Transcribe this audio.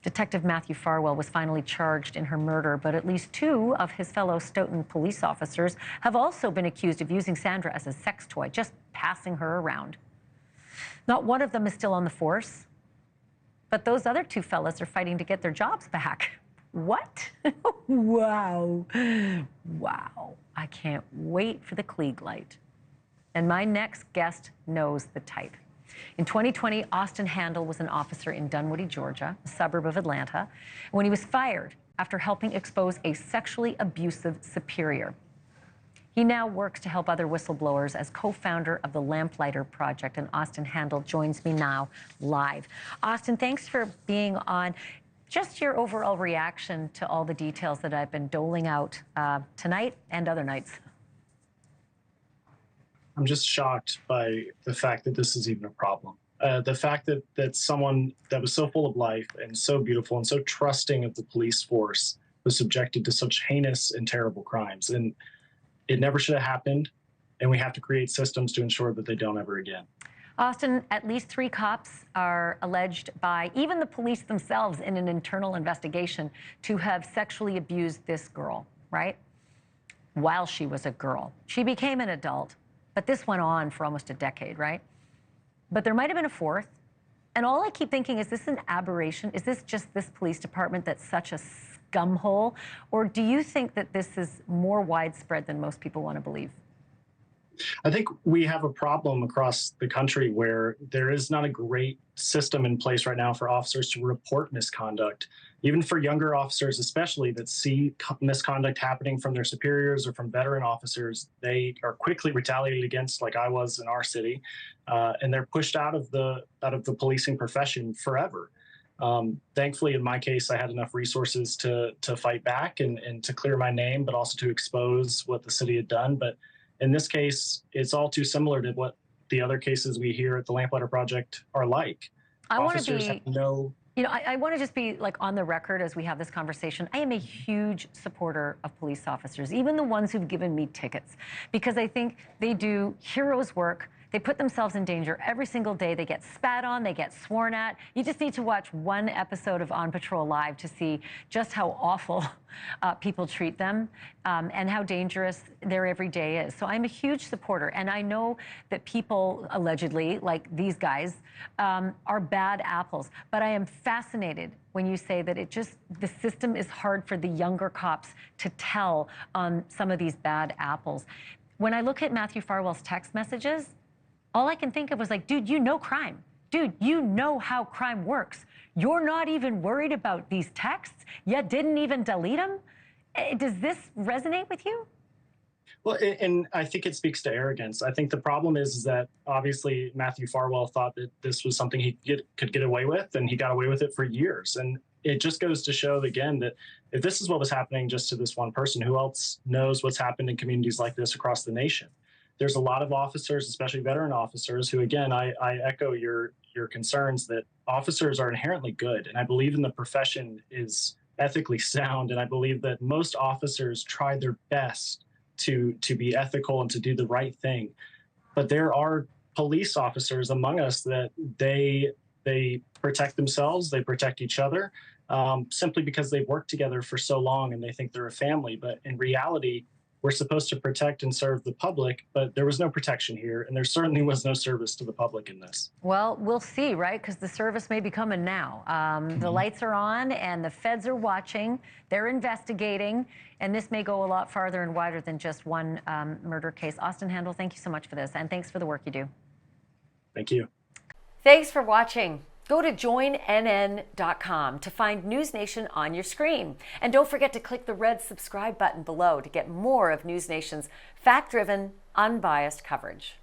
Detective Matthew Farwell was finally charged in her murder, but at least 2 of his fellow Stoughton police officers have also been accused of using Sandra as a sex toy, just passing her around. Not one of them is still on the force, but those other 2 fellas are fighting to get their jobs back. What? Wow. Wow. I can't wait for the Klieg light. And my next guest knows the type. In 2020, Austin Handel was an officer in Dunwoody, Georgia, a suburb of Atlanta, when he was fired after helping expose a sexually abusive superior. He now works to help other whistleblowers as co-founder of the Lamplighter Project, and Austin Handel joins me now live. Austin, thanks for being on. Just your overall reaction to all the details that I've been doling out tonight and other nights. I'm just shocked by the fact that this is even a problem. The fact that someone that was so full of life and so beautiful and so trusting of the police force was subjected to such heinous and terrible crimes. And it never should have happened. And we have to create systems to ensure that they don't ever again. Austin, at least 3 cops are alleged by even the police themselves in an internal investigation to have sexually abused this girl, right? While she was a girl. She became an adult. But this went on for almost a decade, right? But there might have been a 4th. And all I keep thinking, is this an aberration? Is this just this police department that's such a scumhole? Or do you think that this is more widespread than most people want to believe? I think we have a problem across the country where there is not a great system in place right now for officers to report misconduct, even for younger officers, especially that see misconduct happening from their superiors or from veteran officers. They are quickly retaliated against, like I was in our city, and they're pushed out of the policing profession forever. Thankfully, in my case, I had enough resources to fight back and to clear my name, but also to expose what the city had done. But in this case, it's all too similar to what the other cases we hear at the Lamplighter Project are like. I want to Officers have no... You know, I want to just be like on the record as we have this conversation. I am a huge supporter of police officers, even the ones who've given me tickets, because I think they do heroes' work. They put themselves in danger every single day. They get spat on, they get sworn at. You just need to watch one episode of On Patrol Live to see just how awful people treat them and how dangerous their every day is. So I'm a huge supporter. And I know that people allegedly, like these guys, are bad apples. But I am fascinated when you say that the system is hard for the younger cops to tell on some of these bad apples. When I look at Matthew Farwell's text messages, all I can think of was like, dude, you know crime. Dude, you know how crime works. You're not even worried about these texts. You didn't even delete them. Does this resonate with you? Well, and I think it speaks to arrogance. I think the problem is that obviously Matthew Farwell thought that this was something he could get away with, and he got away with it for years. And it just goes to show again that if this is what was happening just to this one person, who else knows what's happened in communities like this across the nation? There's a lot of officers, especially veteran officers, who, again, I echo your concerns that officers are inherently good. And I believe in the profession is ethically sound. And I believe that most officers try their best to be ethical and to do the right thing. But there are police officers among us that they protect themselves, they protect each other, simply because they've worked together for so long and they think they're a family. But in reality, we're supposed to protect and serve the public, but there was no protection here, and there certainly was no service to the public in this. Well, we'll see, right? Because the service may be coming now. The lights are on, and the feds are watching. They're investigating, and this may go a lot farther and wider than just one murder case. Austin Handel, thank you so much for this, and thanks for the work you do. Thank you. Thanks for watching. Go to joinnn.com to find NewsNation on your screen. And don't forget to click the red subscribe button below to get more of NewsNation's fact-driven, unbiased coverage.